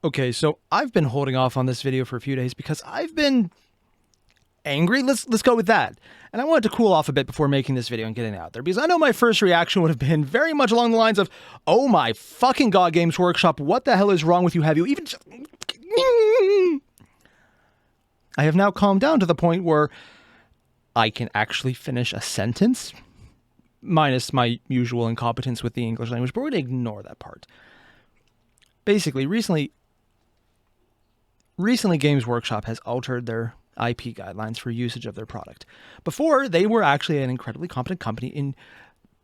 Okay, so I've been holding off on this video for a few days because I've been angry. Let's go with that. And I wanted to cool off a bit before making this video and getting it out there, because I know my first reaction would have been very much along the lines of, oh my fucking god, Games Workshop, what the hell is wrong with you? Have you even just... I have now calmed down to the point where I can actually finish a sentence, minus my usual incompetence with the English language, but we're going to ignore that part. Basically, recently Games Workshop has altered their IP guidelines for usage of their product. Before, they were actually an incredibly competent company in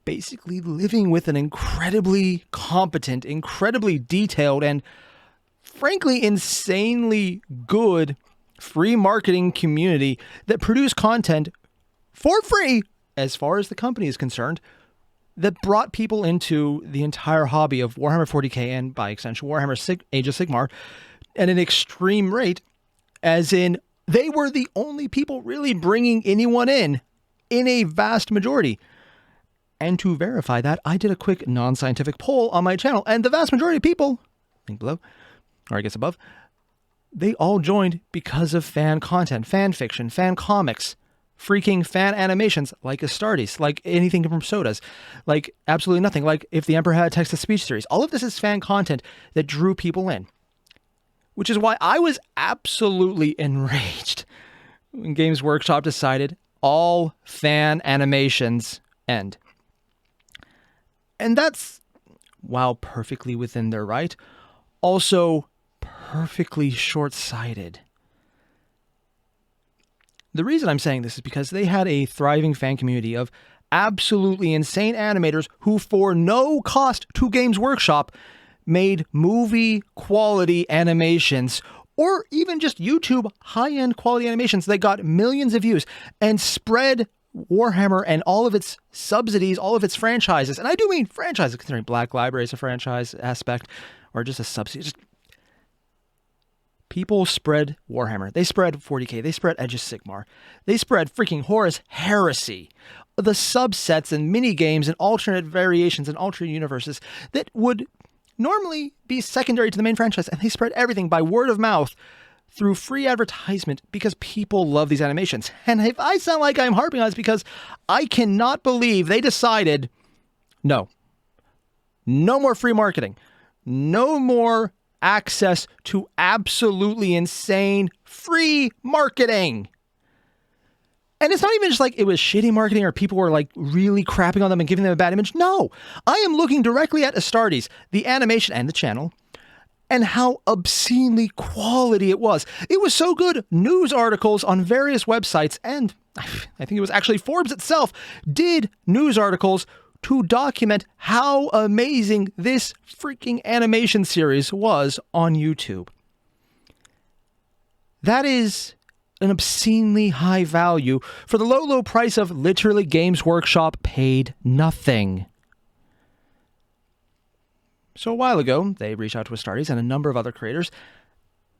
basically living with an incredibly competent, incredibly detailed, and frankly insanely good free marketing community that produced content for free, as far as the company is concerned, that brought people into the entire hobby of Warhammer 40K and, by extension, Warhammer Age of Sigmar at an extreme rate, as in they were the only people really bringing anyone in a vast majority. And to verify that, I did a quick non-scientific poll on my channel, and the vast majority of people, link below, or I guess above, they all joined because of fan content, fan fiction, fan comics, freaking fan animations like Astartes, like anything from Sodas, like absolutely nothing, like If the Emperor Had a Text-to-Speech series. All of this is fan content that drew people in, which is why I was absolutely enraged when Games Workshop decided all fan animations end. And that's, while perfectly within their right, also perfectly short-sighted. The reason I'm saying this is because they had a thriving fan community of absolutely insane animators who, for no cost to Games Workshop, made movie-quality animations, or even just YouTube high-end quality animations that got millions of views and spread Warhammer and all of its subsidies, all of its franchises. And I do mean franchises, considering Black Library is a franchise aspect, or just a subsidy. Just people spread Warhammer. They spread 40K. They spread Age of Sigmar. They spread freaking Horus Heresy. The subsets and mini-games and alternate variations and alternate universes that would normally be secondary to the main franchise. And they spread everything by word of mouth through free advertisement because people love these animations. And if I sound like I'm harping on this, because I cannot believe they decided, no more free marketing. No more access to absolutely insane free marketing. And it's not even just like it was shitty marketing or people were like really crapping on them and giving them a bad image. No, I am looking directly at Astartes, the animation and the channel, and how obscenely quality it was. It was so good. News articles on various websites, and I think it was actually Forbes itself, did news articles to document how amazing this freaking animation series was on YouTube. That is an obscenely high value for the low price of literally Games Workshop paid nothing. So a while ago, they reached out to Astartes and a number of other creators,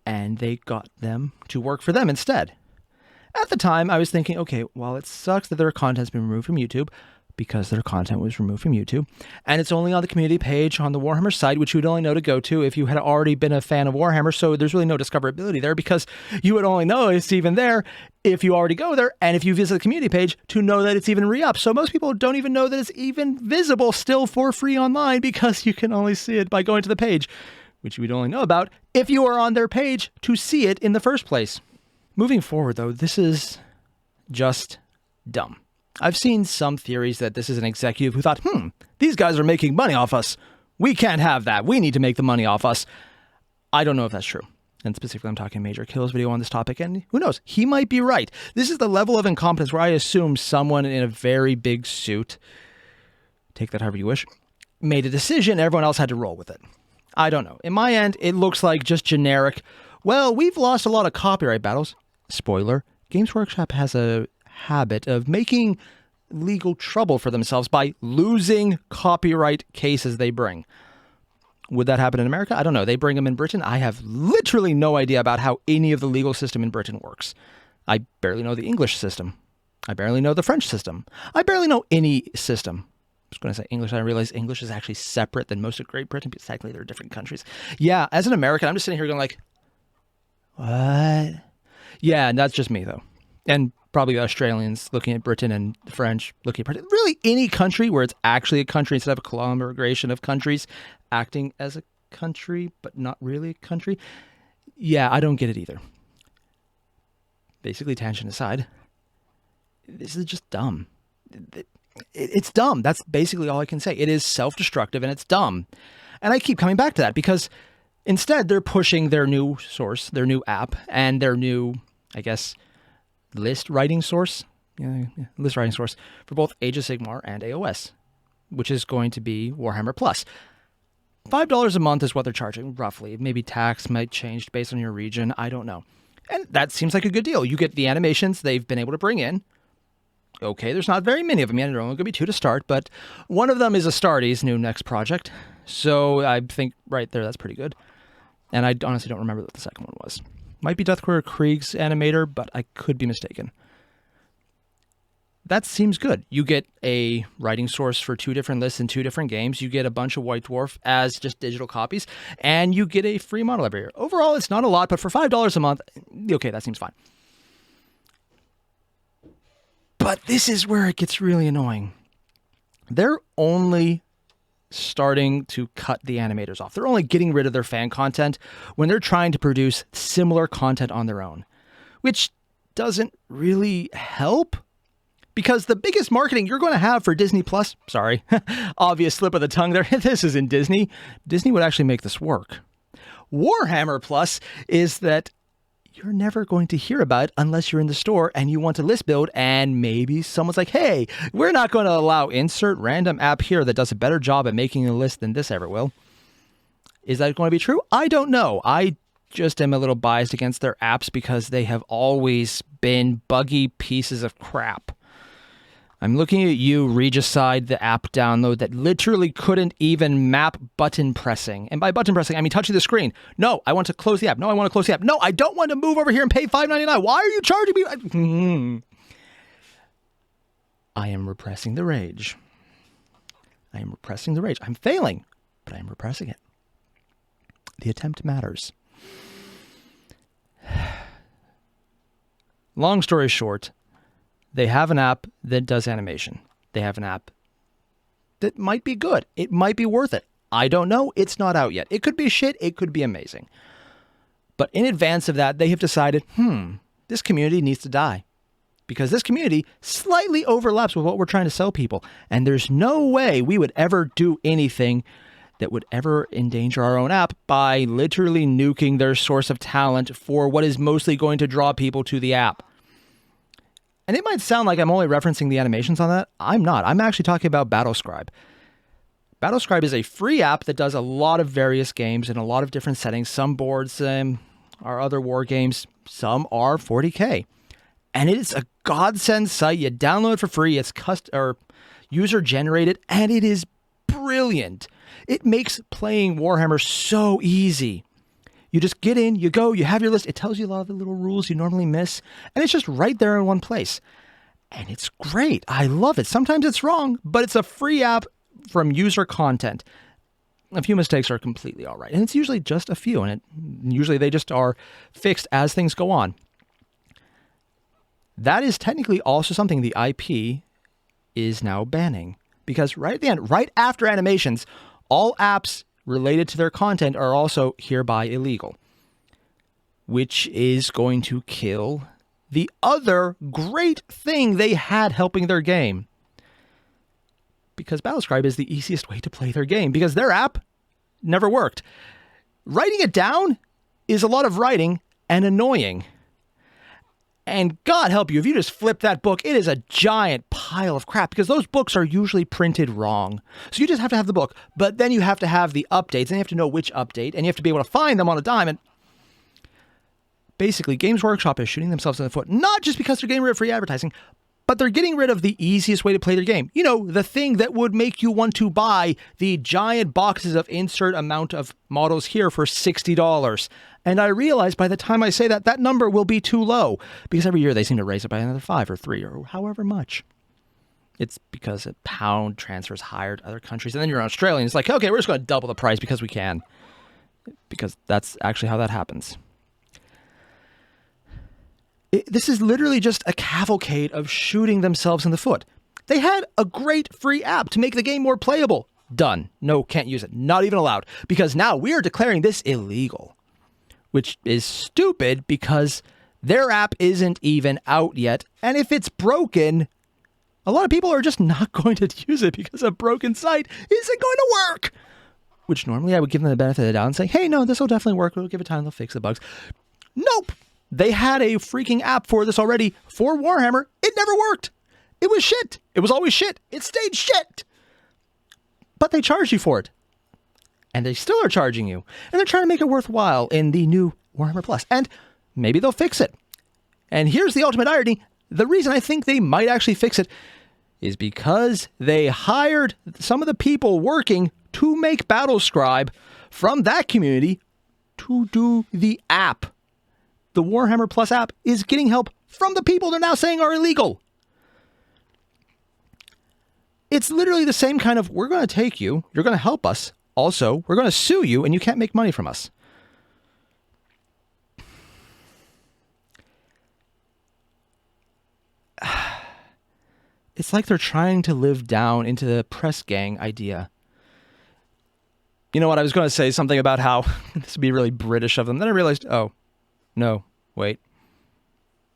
and they got them to work for them instead. At the time, I was thinking, okay, well, it sucks that their content's been removed from YouTube, because their content was removed from YouTube, and it's only on the community page on the Warhammer site, which you would only know to go to if you had already been a fan of Warhammer, so there's really no discoverability there, because you would only know it's even there if you already go there, and if you visit the community page to know that it's even re-up. So most people don't even know that it's even visible still for free online, because you can only see it by going to the page, which you would only know about if you are on their page to see it in the first place. Moving forward, though, this is just dumb. I've seen some theories that this is an executive who thought, these guys are making money off us. We can't have that. We need to make the money off us. I don't know if that's true. And specifically, I'm talking Major Kill's video on this topic, and who knows? He might be right. This is the level of incompetence where I assume someone in a very big suit, take that however you wish, made a decision, everyone else had to roll with it. I don't know. In my end, it looks like just generic, well, we've lost a lot of copyright battles. Spoiler, Games Workshop has a habit of making legal trouble for themselves by losing copyright cases they bring. Would that happen in America? I don't know. They bring them in Britain. I have literally no idea about how any of the legal system in Britain works. I barely know the English system. I barely know the French system. I barely know any system. was going to say English. I realized English is actually separate than most of Great Britain because technically they're different countries. Yeah, as an American, I'm just sitting here going like, what? Yeah, and that's just me though. And probably the Australians looking at Britain and the French looking at Britain. Really any country where it's actually a country instead of a conglomeration of countries acting as a country, but not really a country. Yeah, I don't get it either. Basically, tangent aside, this is just dumb. It's dumb. That's basically all I can say. It is self-destructive and it's dumb. And I keep coming back to that because instead they're pushing their new source, their new app, and their new, I guess, list writing source. Yeah, list writing source for both Age of Sigmar and AOS, which is going to be Warhammer Plus. $5 a month is what they're charging, roughly. Maybe tax might change based on your region. I don't know. And that seems like a good deal. You get the animations they've been able to bring in. Okay, there's not very many of them yet. There are only going to be 2 to start, but one of them is Astartes' new next project. So I think right there, that's pretty good. And I honestly don't remember what the second one was. Might be Deathcore Krieg's animator, but I could be mistaken. That seems good. You get a writing source for 2 different lists in 2 different games. You get a bunch of White Dwarf as just digital copies, and you get a free model every year. Overall, it's not a lot, but for $5 a month, okay, that seems fine. But this is where it gets really annoying. They're only starting to cut the animators off. They're only getting rid of their fan content when they're trying to produce similar content on their own, which doesn't really help. Because the biggest marketing you're going to have for Disney Plus, sorry, obvious slip of the tongue there, this isn't Disney. Disney would actually make this work. Warhammer Plus is that you're never going to hear about it unless you're in the store and you want to list build and maybe someone's like, hey, we're not going to allow insert random app here that does a better job at making a list than this ever will. Is that going to be true? I don't know. I just am a little biased against their apps because they have always been buggy pieces of crap. I'm looking at you, Regicide, the app download that literally couldn't even map button pressing. And by button pressing, I mean touching the screen. No, I want to close the app. No, I want to close the app. No, I don't want to move over here and pay $5.99. Why are you charging me? I am repressing the rage. I am repressing the rage. I'm failing, but I am repressing it. The attempt matters. Long story short, they have an app that does animation. They have an app that might be good. It might be worth it. I don't know. It's not out yet. It could be shit. It could be amazing. But in advance of that, they have decided, this community needs to die. Because this community slightly overlaps with what we're trying to sell people. And there's no way we would ever do anything that would ever endanger our own app by literally nuking their source of talent for what is mostly going to draw people to the app. And it might sound like I'm only referencing the animations on that. I'm not. I'm actually talking about Battlescribe. Battlescribe is a free app that does a lot of various games in a lot of different settings. Some boards are other war games. Some are 40K. And it is a godsend site. You download for free. It's user generated, and it is brilliant. It makes playing Warhammer so easy. You just get in, you go, you have your list. It tells you a lot of the little rules you normally miss. And it's just right there in one place. And it's great. I love it. Sometimes it's wrong, but it's a free app from user content. A few mistakes are completely all right. And it's usually just a few. And usually they just are fixed as things go on. That is technically also something the IP is now banning. Because right at the end, right after animations, all apps related to their content are also hereby illegal, which is going to kill the other great thing they had helping their game. Because Battlescribe is the easiest way to play their game, because their app never worked. Writing it down is a lot of writing and annoying. And God help you, if you just flip that book, it is a giant pile of crap because those books are usually printed wrong. So you just have to have the book, but then you have to have the updates and you have to know which update and you have to be able to find them on a dime. And basically, Games Workshop is shooting themselves in the foot, not just because they're getting rid of free advertising, but they're getting rid of the easiest way to play their game. You know, the thing that would make you want to buy the giant boxes of insert amount of models here for $60. And I realize by the time I say that, that number will be too low because every year they seem to raise it by another 5 or 3 or however much. It's because a pound transfers higher to other countries. And then you're Australian. It's like, okay, we're just going to double the price because we can. Because that's actually how that happens. This is literally just a cavalcade of shooting themselves in the foot. They had a great free app to make the game more playable. Done. No, can't use it. Not even allowed. Because now we are declaring this illegal. Which is stupid because their app isn't even out yet. And if it's broken, a lot of people are just not going to use it because a broken site isn't going to work. Which normally I would give them the benefit of the doubt and say, hey, no, this will definitely work. We'll give it time. They'll fix the bugs. Nope. They had a freaking app for this already for Warhammer. It never worked. It was shit. It was always shit. It stayed shit. But they charged you for it. And they still are charging you. And they're trying to make it worthwhile in the new Warhammer Plus. And maybe they'll fix it. And here's the ultimate irony. The reason I think they might actually fix it is because they hired some of the people working to make Battlescribe from that community to do the app. The Warhammer Plus app is getting help from the people they're now saying are illegal. It's literally the same kind of, we're going to take you, you're going to help us. Also, we're going to sue you and you can't make money from us. It's like they're trying to live down into the press gang idea. You know what? I was going to say something about how this would be really British of them. Then I realized, oh, no, wait.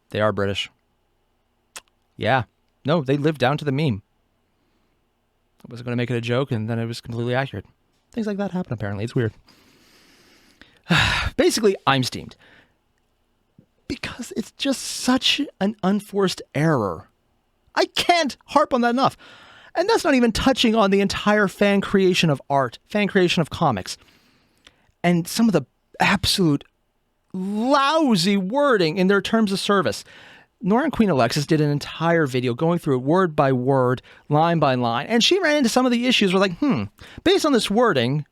They are British. Yeah. No, they live down to the meme. I was going to make it a joke, and then it was completely accurate. Things like that happen, apparently. It's weird. Basically, I'm steamed. Because it's just such an unforced error. I can't harp on that enough. And that's not even touching on the entire fan creation of art, fan creation of comics, and some of the absolute lousy wording in their terms of service. Nora and Queen Alexis did an entire video going through it word by word, line by line, and she ran into some of the issues where like, based on this wording,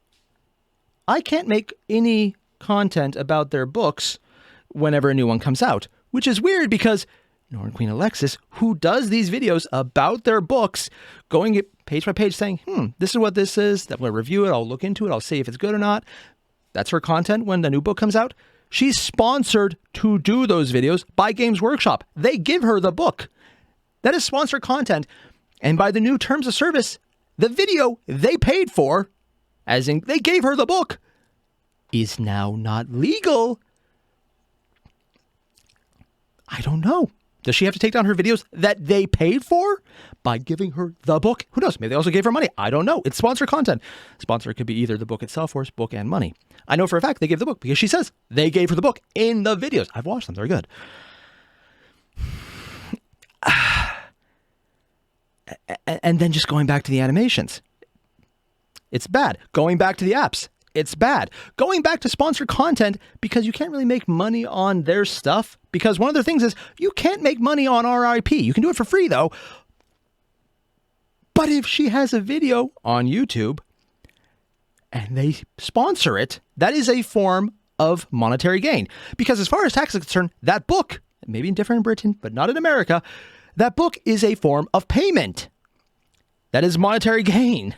I can't make any content about their books whenever a new one comes out, which is weird because Nora and Queen Alexis, who does these videos about their books, going page by page saying, this is what this is, I'm going to review it, I'll look into it, I'll see if it's good or not. That's her content when the new book comes out. She's sponsored to do those videos by Games Workshop. They give her the book. That is sponsored content. And by the new terms of service, the video they paid for, as in they gave her the book, is now not legal. I don't know. Does she have to take down her videos that they paid for by giving her the book? Who knows? Maybe they also gave her money. I don't know. It's sponsored content. Sponsor could be either the book itself or book and money. I know for a fact they gave the book because she says they gave her the book in the videos. I've watched them. They're good. And then just going back to the animations. It's bad. Going back to the apps. It's bad. Going back to sponsored content because you can't really make money on their stuff. Because one of their things is you can't make money on RIP. You can do it for free though. But if she has a video on YouTube and they sponsor it, that is a form of monetary gain. Because as far as tax is concerned, that book, maybe different in Britain, but not in America, that book is a form of payment. That is monetary gain.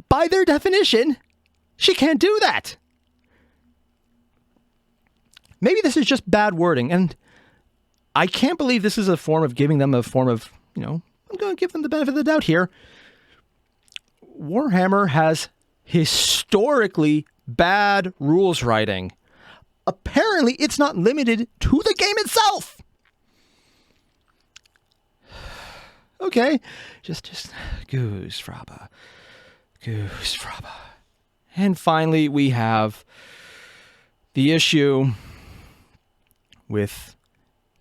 By their definition, she can't do that. Maybe this is just bad wording, and I can't believe this is a form of giving them a form of, I'm going to give them the benefit of the doubt here. Warhammer has historically bad rules writing. Apparently, it's not limited to the game itself. Okay, just goose fraba. Goose fraba. And finally, we have the issue with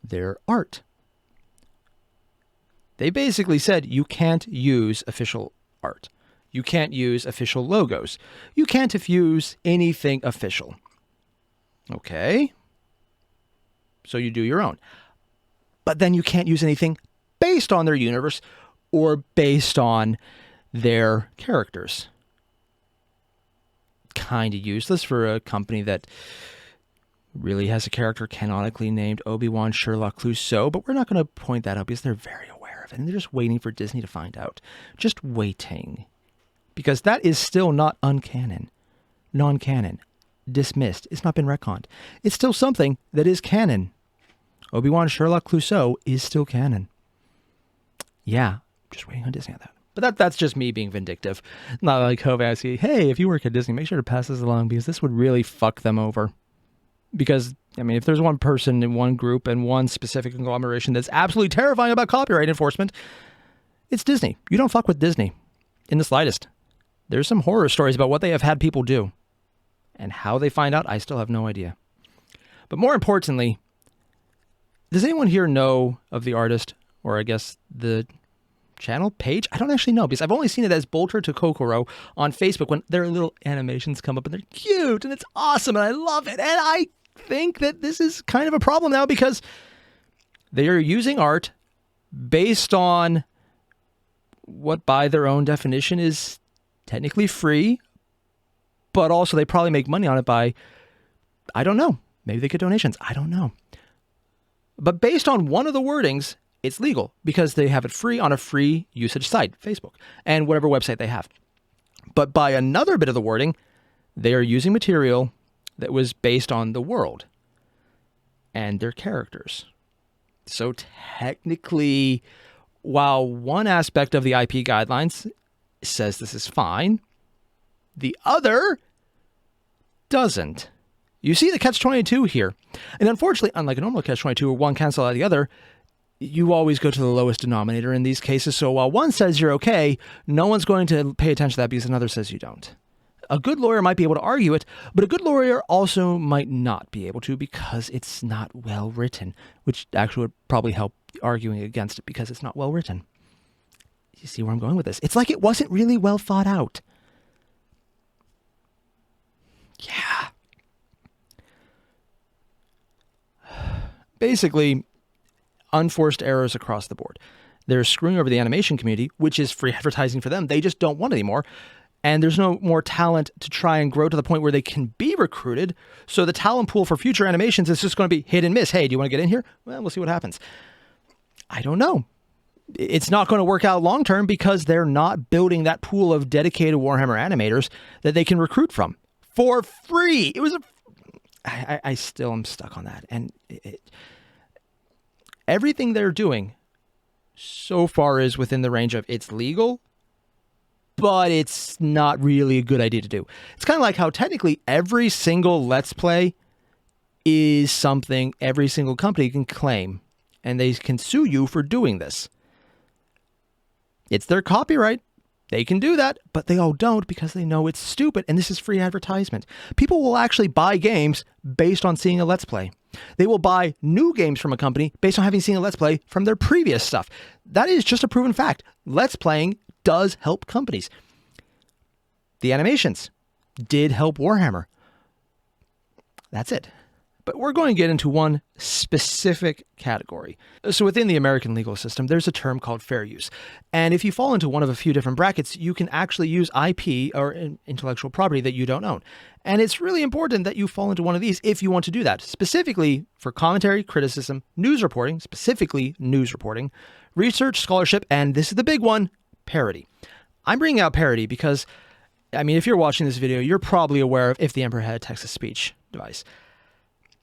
their art. They basically said you can't use official art. You can't use official logos. You can't use anything official. Okay. So you do your own. But then you can't use anything based on their universe or based on their characters. Kind of useless for a company that really has a character canonically named Obi-Wan Sherlock Clouseau, but we're not going to point that out because they're very aware of it. And they're just waiting for Disney to find out. Just waiting. Because that is still not uncanon. Non-canon. Dismissed. It's not been retconned. It's still something that is canon. Obi-Wan Sherlock Clouseau is still canon. Yeah, just waiting on Disney on that. But that's just me being vindictive. Not like Kovacs, hey, if you work at Disney, make sure to pass this along because this would really fuck them over. Because, I mean, if there's one person in one group and one specific conglomeration that's absolutely terrifying about copyright enforcement, it's Disney. You don't fuck with Disney in the slightest. There's some horror stories about what they have had people do. And how they find out, I still have no idea. But more importantly, does anyone here know of the artist, or I guess the channel page? I don't actually know, because I've only seen it as Bolter to Kokoro on Facebook when their little animations come up and they're cute and it's awesome and I love it. And I think that this is kind of a problem now because they are using art based on what by their own definition is technically free, but also they probably make money on it by, I don't know, maybe they get donations. I don't know. But based on one of the wordings, it's legal because they have it free on a free usage site, Facebook, and whatever website they have. But by another bit of the wording, they are using material that was based on the world and their characters. So technically, while one aspect of the IP guidelines says this is fine, the other doesn't. You see the catch-22 here. And unfortunately, unlike a normal catch-22 where one cancels out the other, you always go to the lowest denominator in these cases. So while one says you're okay, no one's going to pay attention to that because another says you don't. A good lawyer might be able to argue it, but a good lawyer also might not be able to because it's not well written, which actually would probably help arguing against it because it's not well written. You see where I'm going with this? It's like it wasn't really well thought out. Yeah. Basically, unforced errors across the board. They're screwing over the animation community, which is free advertising for them. They just don't want it anymore. And there's no more talent to try and grow to the point where they can be recruited. So the talent pool for future animations is just going to be hit and miss. Hey, do you want to get in here? Well, we'll see what happens. I don't know. It's not going to work out long term because they're not building that pool of dedicated Warhammer animators that they can recruit from for free. It was I still am stuck on that. And everything they're doing so far is within the range of it's legal, but it's not really a good idea to do. It's kind of like how technically every single Let's Play is something every single company can claim, and they can sue you for doing this. It's their copyright. They can do that, but they all don't because they know it's stupid, and this is free advertisement. People will actually buy games based on seeing a Let's Play. They will buy new games from a company based on having seen a Let's Play from their previous stuff. That is just a proven fact. Let's Playing does help companies. The animations did help Warhammer. That's it. But we're going to get into one specific category. So within the American legal system, there's a term called fair use. And if you fall into one of a few different brackets, you can actually use IP or intellectual property that you don't own. And it's really important that you fall into one of these if you want to do that, specifically for commentary, criticism, news reporting, specifically news reporting, research, scholarship, and this is the big one, parody. I'm bringing out parody because, I mean, if you're watching this video, you're probably aware of If the Emperor Had a Text-to-Speech device,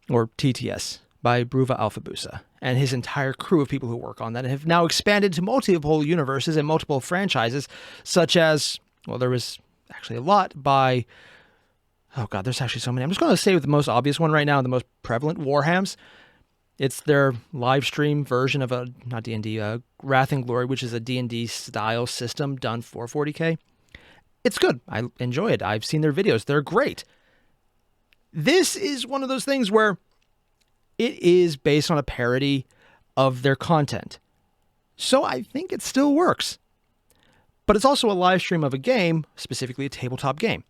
or TTS, by Bruva Alphabusa, and his entire crew of people who work on that and have now expanded to multiple universes and multiple franchises, such as, well, there was actually a lot by, oh God, there's actually so many. I'm just going to say with the most obvious one right now, the most prevalent, Warhams. It's their live stream version of a, not D&D, Wrath and Glory, which is a D&D style system done for 40K. It's good. I enjoy it. I've seen their videos. They're great. This is one of those things where it is based on a parody of their content. So I think it still works. But it's also a live stream of a game, specifically a tabletop game.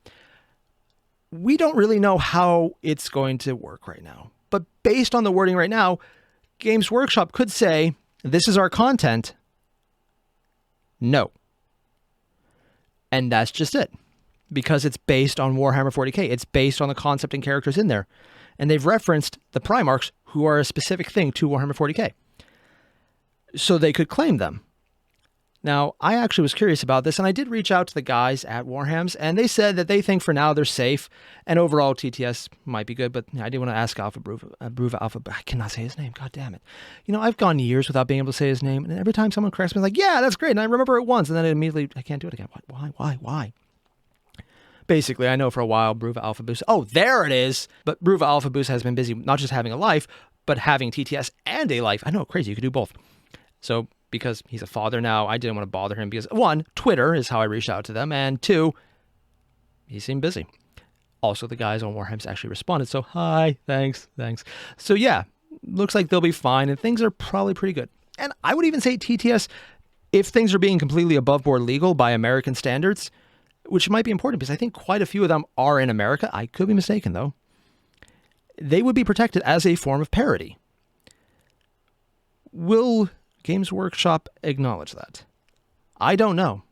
We don't really know how it's going to work right now. But based on the wording right now, Games Workshop could say, this is our content. No. And that's just it. Because it's based on Warhammer 40K. It's based on the concept and characters in there. And they've referenced the Primarchs, who are a specific thing to Warhammer 40K. So they could claim them. Now, I actually was curious about this, and I did reach out to the guys at Warhams, and they said that they think for now they're safe, and overall TTS might be good, but I did want to ask Bruva Alpha, I cannot say his name, god damn it. I've gone years without being able to say his name, and every time someone corrects me, I'm like, yeah, that's great, and I remember it once, and then immediately, I can't do it again. Why? Basically, I know for a while Bruva Alpha Boost, oh, there it is! But Bruva Alpha Boost has been busy not just having a life, but having TTS and a life. I know, crazy, you could do both. So, because he's a father now, I didn't want to bother him because, one, Twitter is how I reached out to them, and two, he seemed busy. Also, the guys on Warhammer actually responded, so hi, thanks. So yeah, looks like they'll be fine, and things are probably pretty good. And I would even say TTS, if things are being completely above board legal by American standards, which might be important because I think quite a few of them are in America. I could be mistaken, though. They would be protected as a form of parody. Will Games Workshop acknowledge that? I don't know.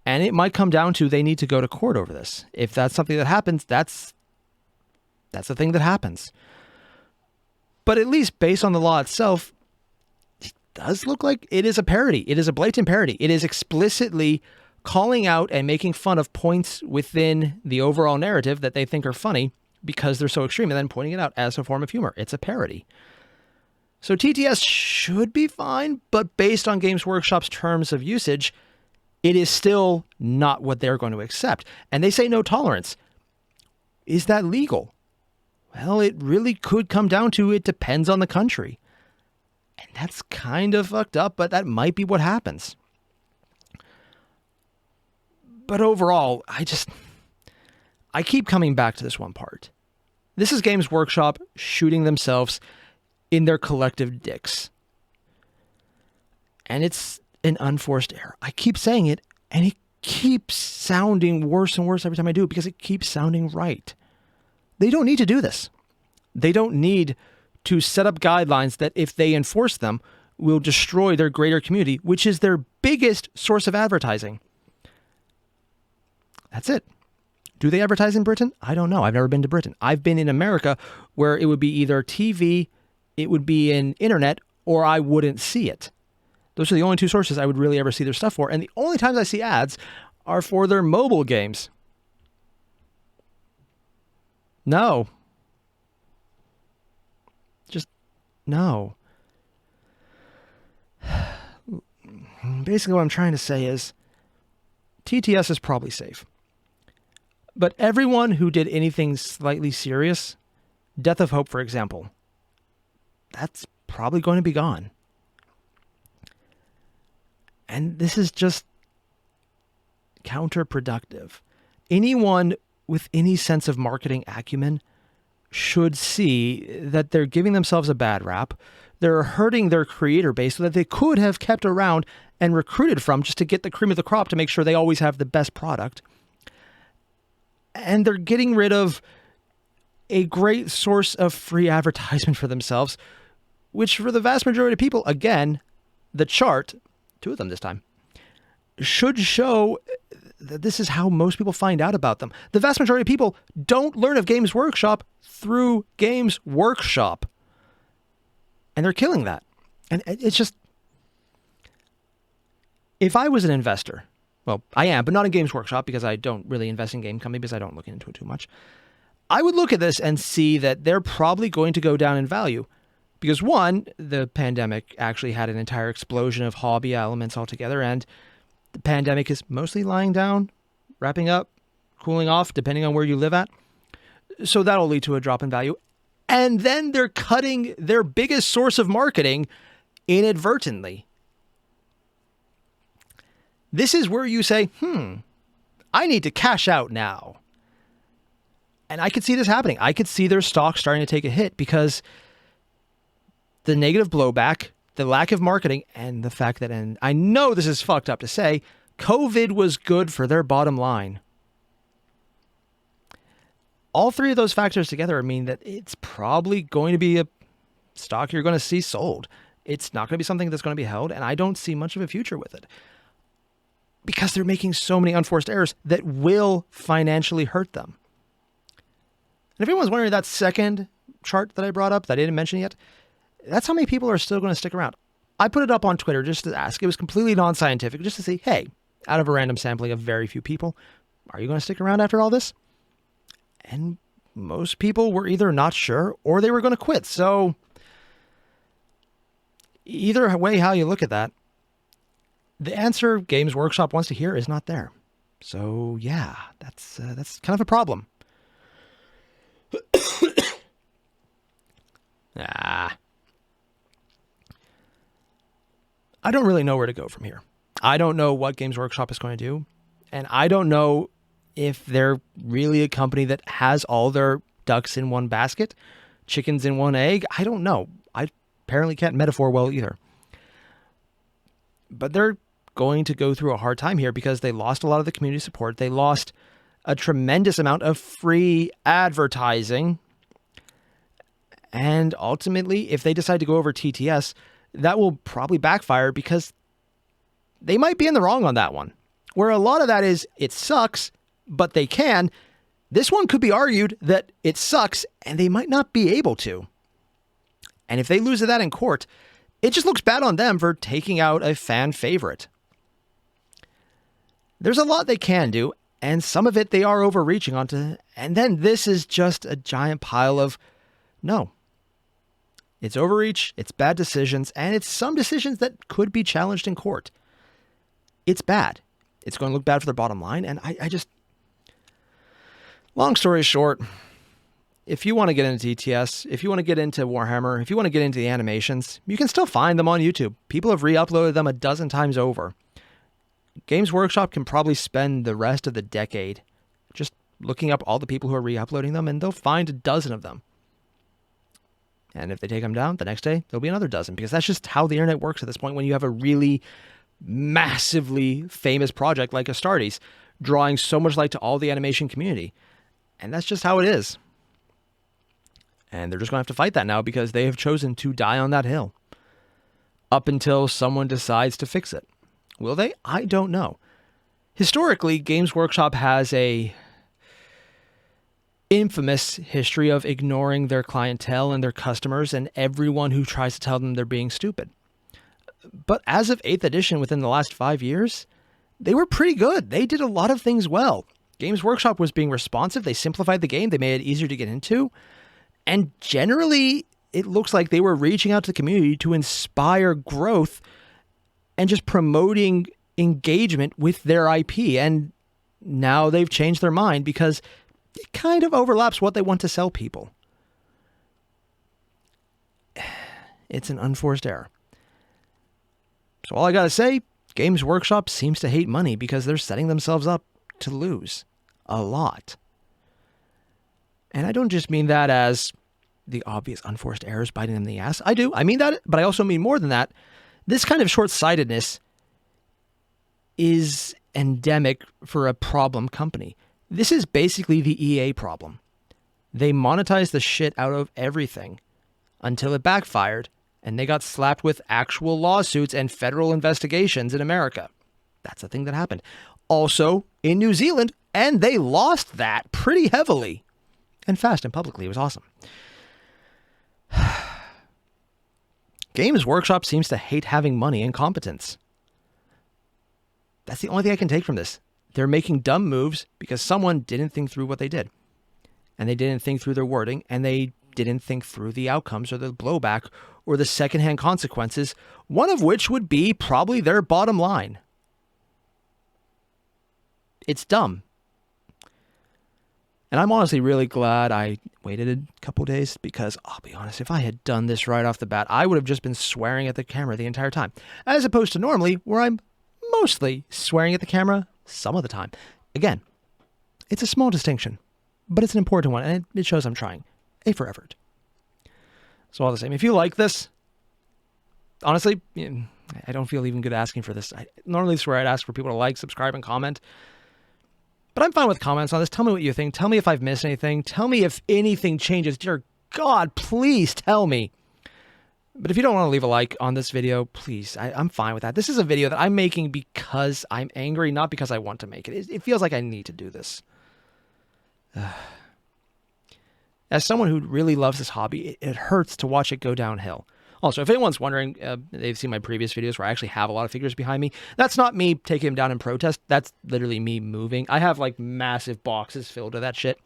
And it might come down to they need to go to court over this. If that's something that happens, that's the thing that happens. But at least based on the law itself, it does look like it is a parody. It is a blatant parody. It is explicitly calling out and making fun of points within the overall narrative that they think are funny because they're so extreme, and then pointing it out as a form of humor. It's a parody. So TTS should be fine, but based on Games Workshop's terms of usage, it is still not what they're going to accept. And they say no tolerance. Is that legal? Well, it really could come down to it depends on the country. And that's kind of fucked up, but that might be what happens. But overall, I keep coming back to this one part. This is Games Workshop shooting themselves in their collective dicks. And it's an unforced error. I keep saying it, and it keeps sounding worse and worse every time I do it because it keeps sounding right. They don't need to do this. They don't need to set up guidelines that, if they enforce them, will destroy their greater community, which is their biggest source of advertising. That's it. Do they advertise in Britain? I don't know. I've never been to Britain. I've been in America where it would be either TV, it would be in internet, or I wouldn't see it. Those are the only two sources I would really ever see their stuff for. And the only times I see ads are for their mobile games. No. Just no. Basically what I'm trying to say is TTS is probably safe. But everyone who did anything slightly serious, Death of Hope, for example, that's probably going to be gone. And this is just counterproductive. Anyone with any sense of marketing acumen should see that they're giving themselves a bad rap. They're hurting their creator base that they could have kept around and recruited from just to get the cream of the crop to make sure they always have the best product. And they're getting rid of a great source of free advertisement for themselves, which for the vast majority of people, again, the chart, 2 of them this time, should show that this is how most people find out about them. The vast majority of people don't learn of Games Workshop through Games Workshop. And they're killing that. And it's just, if I was an investor, well, I am, but not in Games Workshop because I don't really invest in game companies because I don't look into it too much. I would look at this and see that they're probably going to go down in value because, one, the pandemic actually had an entire explosion of hobby elements altogether, and the pandemic is mostly lying down, wrapping up, cooling off, depending on where you live at. So that'll lead to a drop in value. And then they're cutting their biggest source of marketing inadvertently. This is where you say, I need to cash out now. And I could see this happening. I could see their stock starting to take a hit because the negative blowback, the lack of marketing, and the fact that, and I know this is fucked up to say, COVID was good for their bottom line. All 3 of those factors together mean that it's probably going to be a stock you're going to see sold. It's not going to be something that's going to be held, and I don't see much of a future with it. Because they're making so many unforced errors that will financially hurt them. And if anyone's wondering that second chart that I brought up that I didn't mention yet, that's how many people are still going to stick around. I put it up on Twitter just to ask. It was completely non-scientific, just to say, hey, out of a random sampling of very few people, are you going to stick around after all this? And most people were either not sure or they were going to quit. So either way how you look at that, the answer Games Workshop wants to hear is not there. So yeah, that's kind of a problem. I don't really know where to go from here. I don't know what Games Workshop is going to do. And I don't know if they're really a company that has all their ducks in one basket, chickens in one egg. I don't know. I apparently can't metaphor well either. But they're going to go through a hard time here because they lost a lot of the community support. They lost a tremendous amount of free advertising. And ultimately, if they decide to go over TTS, that will probably backfire because they might be in the wrong on that one. Where a lot of that is, it sucks, but they can. This one could be argued that it sucks and they might not be able to. And if they lose that in court, it just looks bad on them for taking out a fan favorite. There's a lot they can do, and some of it they are overreaching onto. And then this is just a giant pile of no. It's overreach, it's bad decisions, and it's some decisions that could be challenged in court. It's bad. It's going to look bad for their bottom line, and I just... Long story short, if you want to get into TTS, if you want to get into Warhammer, if you want to get into the animations, you can still find them on YouTube. People have re-uploaded them a dozen times over. Games Workshop can probably spend the rest of the decade just looking up all the people who are re-uploading them, and they'll find a dozen of them. And if they take them down, the next day, there'll be another dozen, because that's just how the internet works at this point when you have a really massively famous project like Astartes, drawing so much light to all the animation community. And that's just how it is. And they're just going to have to fight that now because they have chosen to die on that hill. Up until someone decides to fix it. Will they? I don't know. Historically, Games Workshop has a infamous history of ignoring their clientele and their customers and everyone who tries to tell them they're being stupid. But as of 8th edition within the last 5 years, they were pretty good. They did a lot of things well. Games Workshop was being responsive. They simplified the game. They made it easier to get into. And generally, it looks like they were reaching out to the community to inspire growth and just promoting engagement with their IP. And now they've changed their mind because it kind of overlaps what they want to sell people. It's an unforced error. So all I gotta say, Games Workshop seems to hate money because they're setting themselves up to lose a lot. And I don't just mean that as the obvious unforced errors biting them in the ass. I do. I mean that, but I also mean more than that. This kind of short-sightedness is endemic for a problem company. This is basically the EA problem. They monetized the shit out of everything until it backfired and they got slapped with actual lawsuits and federal investigations in America. That's the thing that happened. Also in New Zealand, and they lost that pretty heavily and fast and publicly. It was awesome. Games Workshop seems to hate having money and competence. That's the only thing I can take from this. They're making dumb moves because someone didn't think through what they did. And they didn't think through their wording, and they didn't think through the outcomes or the blowback or the secondhand consequences, one of which would be probably their bottom line. It's dumb. And I'm honestly really glad I waited a couple days because, I'll be honest, if I had done this right off the bat, I would have just been swearing at the camera the entire time. As opposed to normally, where I'm mostly swearing at the camera some of the time. Again, it's a small distinction, but it's an important one, and it shows I'm trying. A for effort. So all the same, if you like this, honestly, I don't feel even good asking for this. I normally swear I'd ask for people to like, subscribe, and comment. But I'm fine with comments on this. Tell me what you think. Tell me if I've missed anything. Tell me if anything changes. Dear God, please tell me. But if you don't want to leave a like on this video, please, I'm fine with that. This is a video that I'm making because I'm angry, not because I want to make it. It feels like I need to do this. As someone who really loves this hobby, it hurts to watch it go downhill. Also, if anyone's wondering, they've seen my previous videos where I actually have a lot of figures behind me. That's not me taking them down in protest. That's literally me moving. I have like massive boxes filled with that shit.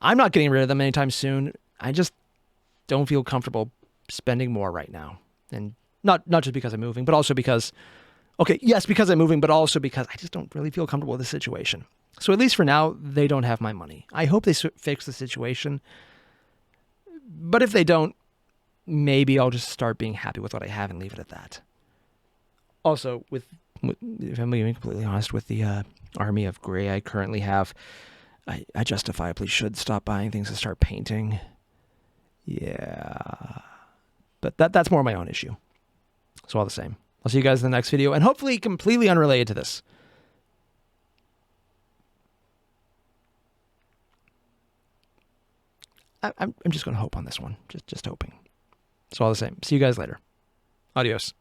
I'm not getting rid of them anytime soon. I just don't feel comfortable spending more right now. And not just because I'm moving, but also because, okay, yes, because I'm moving, but also because I just don't really feel comfortable with the situation. So at least for now, they don't have my money. I hope they fix the situation. But if they don't, maybe I'll just start being happy with what I have and leave it at that. Also, if I'm being completely honest, with the army of gray I currently have, I justifiably should stop buying things and start painting. Yeah. But that's more my own issue. So all the same, I'll see you guys in the next video, and hopefully completely unrelated to this. I'm just going to hope on this one. Just hoping. So all the same, see you guys later. Adios.